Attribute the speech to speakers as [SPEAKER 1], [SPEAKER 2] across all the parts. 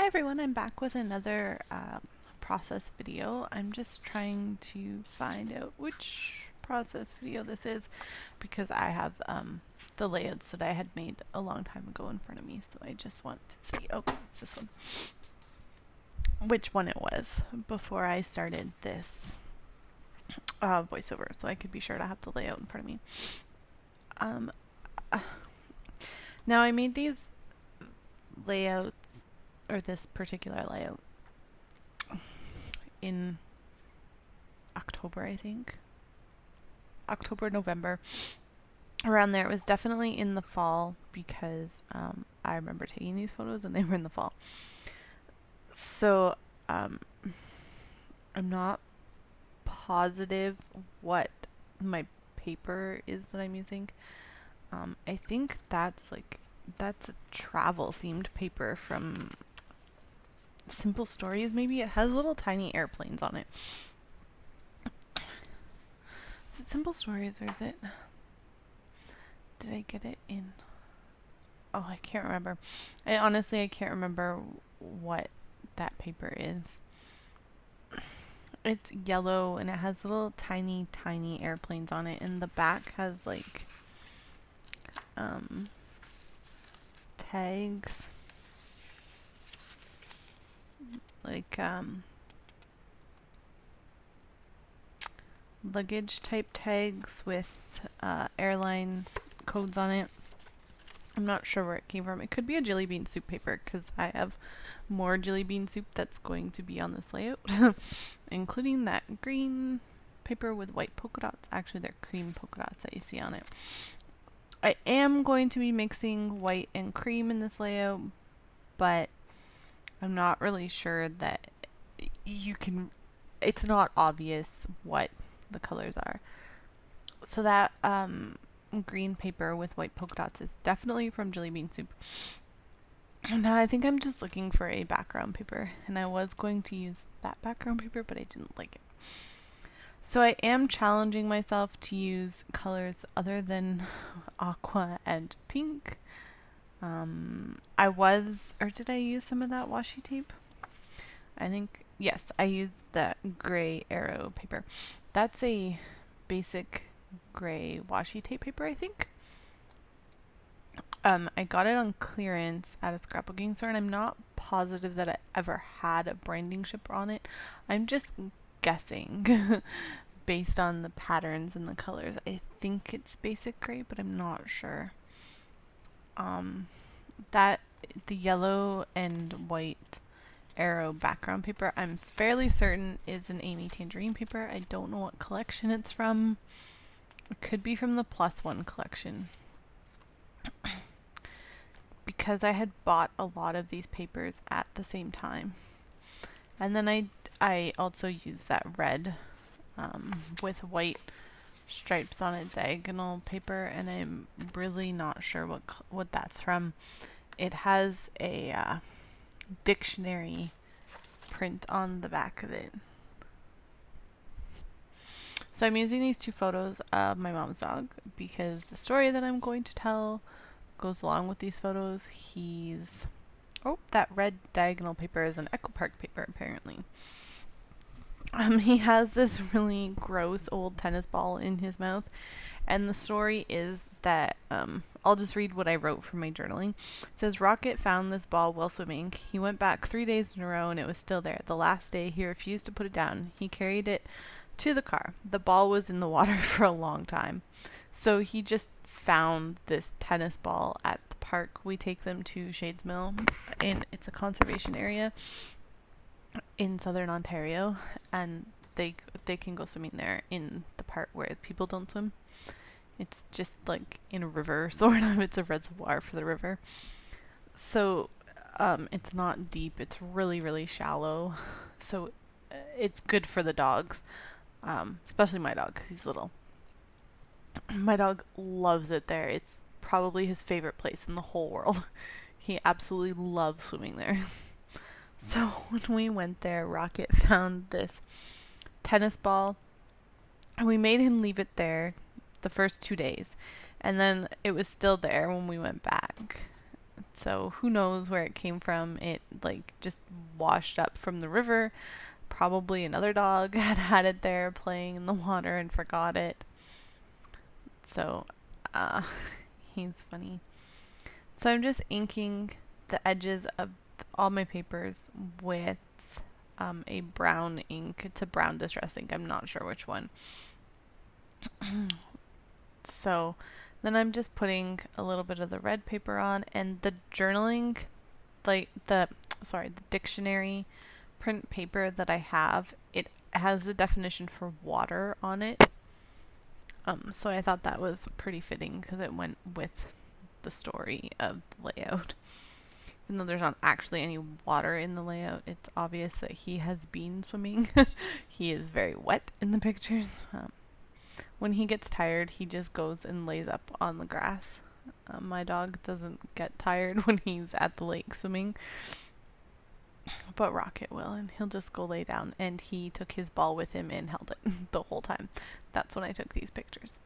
[SPEAKER 1] everyone, I'm back with another process video. I'm just trying to find out which process video this is because I have the layouts that I had made a long time ago in front of me, so I just want to see, okay, it's this one, which one it was before I started this voiceover, so I could be sure to have the layout in front of me. Now I made these layouts, or this particular layout, in October, I think. October, November. Around there. It was definitely in the fall because I remember taking these photos and they were in the fall. So I'm not positive what my paper is that I'm using. I think that's a travel themed paper from Simple Stories, maybe. It has little tiny airplanes on it. Is it Simple Stories or is it... Did I get it in... Oh, I can't remember. I can't remember what that paper is. It's yellow and it has little tiny airplanes on it, and the back has like tags, like luggage type tags with airline codes on it. I'm not sure where it came from. It could be a jelly bean soup paper because I have more jelly bean soup that's going to be on this layout, including that green paper with white polka dots. Actually, they're cream polka dots that you see on it. I am going to be mixing white and cream in this layout, but I'm not really sure that it's not obvious what the colors are. So that green paper with white polka dots is definitely from Jelly Bean Soup. Now I think I'm just looking for a background paper, and I was going to use that background paper, but I didn't like it. So I am challenging myself to use colors other than aqua and pink. Did I use some of that washi tape? I think, yes, I used the gray arrow paper. That's a basic gray washi tape paper, I think. I got it on clearance at a scrapbooking store, and I'm not positive that I ever had a branding shipper on it. I'm just guessing based on the patterns and the colors. I think it's basic gray, but I'm not sure. That the yellow and white arrow background paper, I'm fairly certain is an Amy Tangerine paper. I don't know what collection it's from. It could be from the Plus One collection. Because I had bought a lot of these papers at the same time. And then I also used that red with white stripes on it diagonal paper, and I'm really not sure what that's from. It has a dictionary print on the back of it. So I'm using these two photos of my mom's dog because the story that I'm going to tell goes along with these photos. That red diagonal paper is an Echo Park paper, apparently. He has this really gross old tennis ball in his mouth, and the story is that, I'll just read what I wrote from my journaling. It says, Rocket found this ball while swimming. He went back 3 days in a row and it was still there. The last day, he refused to put it down. He carried it to the car. The ball was in the water for a long time. So he just found this tennis ball at the park. We take them to Shades Mill, and it's a conservation area in southern Ontario, and they can go swimming there in the part where people don't swim. It's just like in a river, sort of. It's a reservoir for the river. So it's not deep. It's really, really shallow. So it's good for the dogs, especially my dog because he's little. My dog loves it there. It's probably his favorite place in the whole world. He absolutely loves swimming there. So when we went there, Rocket found this tennis ball, and we made him leave it there the first 2 days, and then it was still there when we went back. So who knows where it came from. It like just washed up from the river. Probably another dog had it there playing in the water and forgot it. So uh, he's funny. So I'm just inking the edges of all my papers with a brown ink. It's a brown distress ink. I'm not sure which one. So then I'm just putting a little bit of the red paper on, and the journaling, like the dictionary print paper that I have, it has the definition for water on it. So I thought that was pretty fitting because it went with the story of the layout. Even though there's not actually any water in the layout, it's obvious that he has been swimming. He is very wet in the pictures. When he gets tired, he just goes and lays up on the grass. My dog doesn't get tired when he's at the lake swimming, but Rocket will, and he'll just go lay down. And he took his ball with him and held it the whole time. That's when I took these pictures.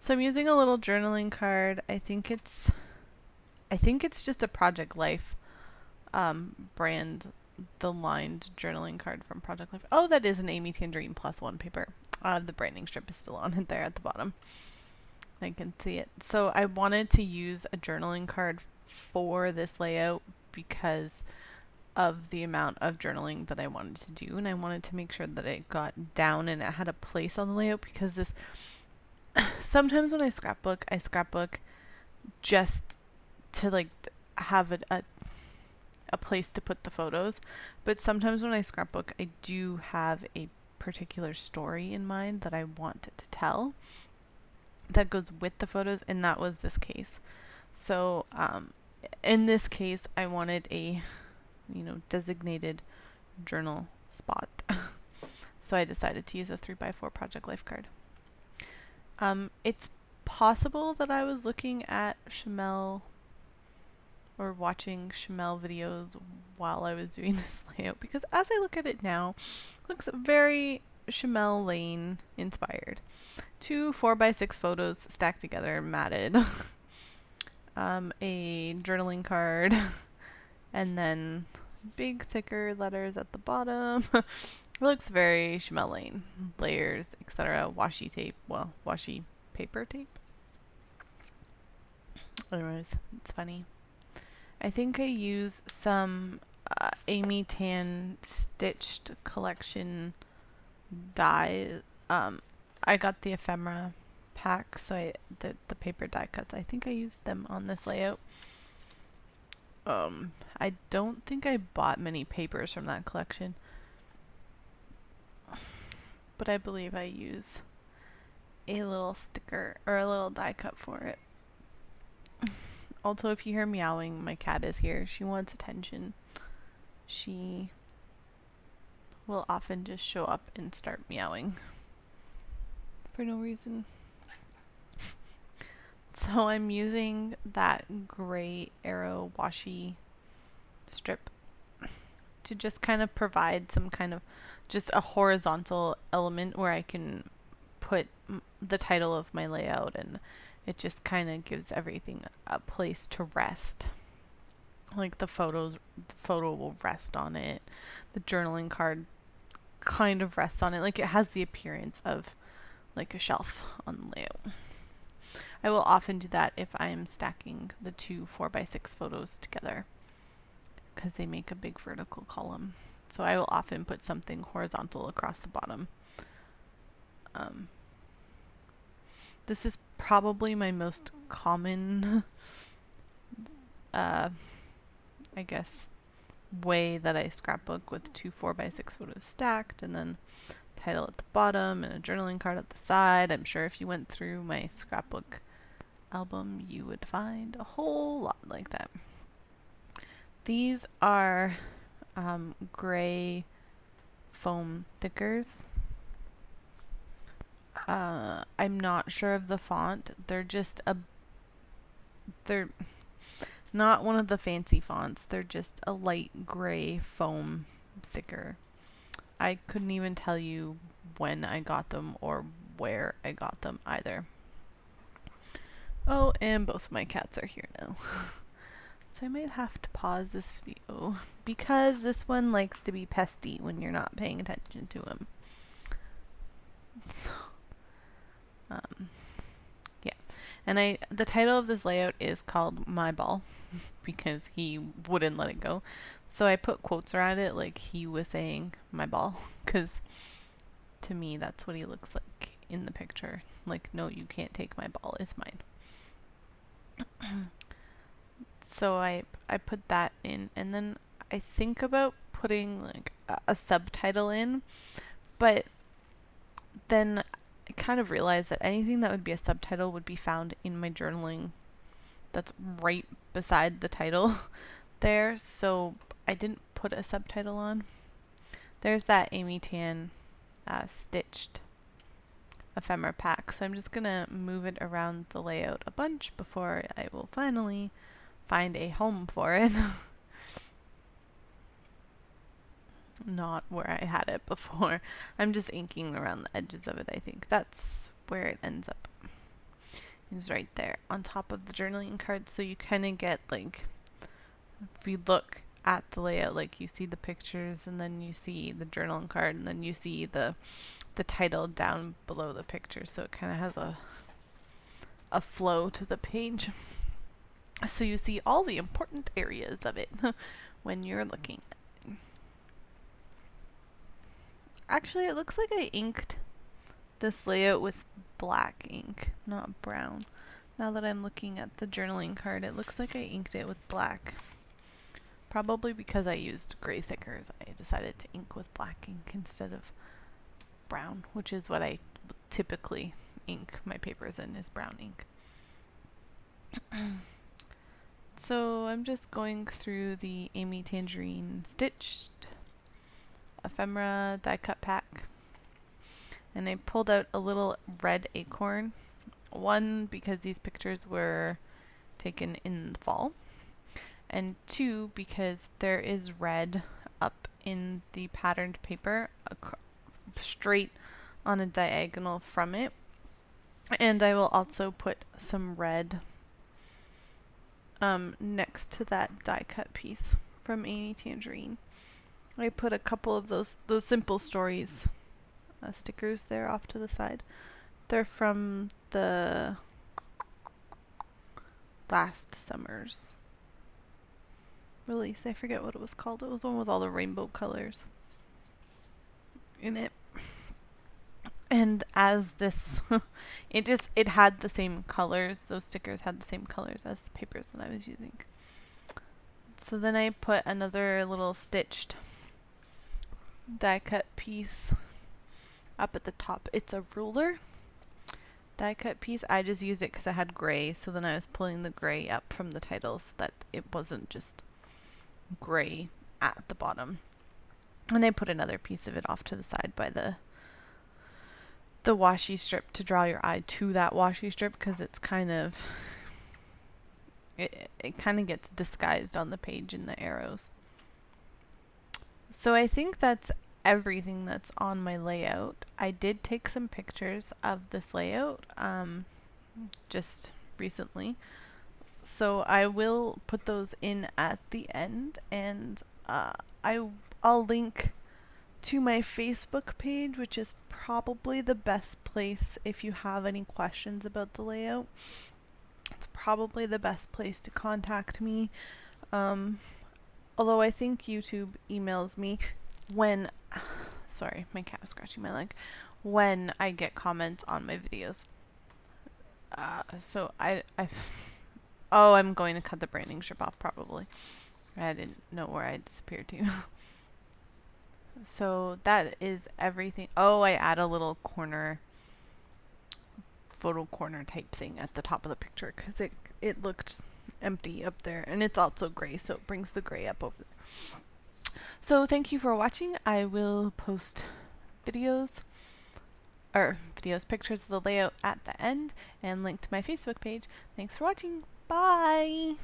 [SPEAKER 1] So I'm using a little journaling card. I think it's just a Project Life brand, the lined journaling card from Project Life. Oh, that is an Amy Tangerine +1 paper. The branding strip is still on it there at the bottom. I can see it. So I wanted to use a journaling card for this layout because of the amount of journaling that I wanted to do, and I wanted to make sure that it got down and it had a place on the layout, because this sometimes when I scrapbook just to like have a place to put the photos, but sometimes when I scrapbook I do have a particular story in mind that I want to tell that goes with the photos, and that was this case. So in this case I wanted a designated journal spot. So I decided to use a 3x4 Project Life card. It's possible that I was looking at Shamel or watching Shamel videos while I was doing this layout, because as I look at it now, it looks very Shamel Lane inspired. 2 4x6 photos stacked together, matted. A journaling card, and then big thicker letters at the bottom. It looks very Shamel Lane. Layers, etc. Washi tape. Well, washi paper tape. Anyways, it's funny. I think I use some Amy Tan stitched collection die. I got the ephemera pack, so the paper die cuts, I think I used them on this layout. I don't think I bought many papers from that collection, but I believe I use a little sticker or a little die cut for it. Also, if you hear meowing, my cat is here. She wants attention. She will often just show up and start meowing for no reason. So I'm using that gray arrow washi strip to just kind of provide some kind of just a horizontal element where I can put the title of my layout, and it just kind of gives everything a place to rest. Like the photo will rest on it. The journaling card kind of rests on it. Like it has the appearance of like a shelf on the layout. I will often do that if I am stacking the 2 4x6 photos together, because they make a big vertical column. So I will often put something horizontal across the bottom. This is probably my most common, I guess, way that I scrapbook, with 2 4x6 photos stacked, and then title at the bottom and a journaling card at the side. I'm sure if you went through my scrapbook album, you would find a whole lot like that. These are gray foam thickers. I'm not sure of the font. They're not one of the fancy fonts. They're just a light gray foam thicker. I couldn't even tell you when I got them or where I got them either. Oh, and both my cats are here now. So I might have to pause this video because this one likes to be pesty when you're not paying attention to him. So, yeah. And the title of this layout is called My Ball because he wouldn't let it go. So I put quotes around it like he was saying my ball, because to me that's what he looks like in the picture. Like, no, you can't take my ball, it's mine. So I put that in, and then I think about putting like a subtitle in, but then I kind of realized that anything that would be a subtitle would be found in my journaling that's right beside the title there, so I didn't put a subtitle on. There's that Amy Tan stitched ephemera pack, so I'm just gonna move it around the layout a bunch before I will finally find a home for it. Not where I had it before. I'm just inking around the edges of it, I think. That's where it ends up. It's right there on top of the journaling card, so you kind of get like, if you look at the layout, like you see the pictures and then you see the journaling card and then you see the title down below the picture, so it kind of has a flow to the page. So you see all the important areas of it when you're looking. Actually, it looks like I inked this layout with black ink, not brown. Now that I'm looking at the journaling card, it looks like I inked it with black. Probably because I used gray thickers, I decided to ink with black ink instead of brown, which is what I typically ink my papers in, is brown ink. So I'm just going through the Amy Tangerine stitched ephemera die cut pack, and I pulled out a little red acorn. One, because these pictures were taken in the fall, and two, because there is red up in the patterned paper straight on a diagonal from it. And I will also put some red next to that die cut piece from Amy Tangerine. I put a couple of those simple stories stickers there off to the side. They're from the last summer's release. I forget what it was called. It was one with all the rainbow colors in it. And as this, it had the same colors. Those stickers had the same colors as the papers that I was using. So then I put another little stitched die cut piece up at the top. It's a ruler die cut piece. I just used it because I had gray, so then I was pulling the gray up from the title so that it wasn't just gray at the bottom. And I put another piece of it off to the side by the washi strip to draw your eye to that washi strip, because it's kind of, it kind of gets disguised on the page in the arrows. So I think that's everything that's on my layout. I did take some pictures of this layout just recently, so I will put those in at the end, and I'll link to my Facebook page, which is probably the best place if you have any questions about the layout. It's probably the best place to contact me. Although I think YouTube emails me when, sorry, my cat was scratching my leg, when I get comments on my videos. So I'm going to cut the branding strip off probably. I didn't know where I disappeared to. So that is everything. Oh, I add a little photo corner type thing at the top of the picture because it looked empty up there, and it's also gray, so it brings the gray up over there. So thank you for watching. I will post pictures of the layout at the end, and link to my Facebook page. Thanks for watching. Bye!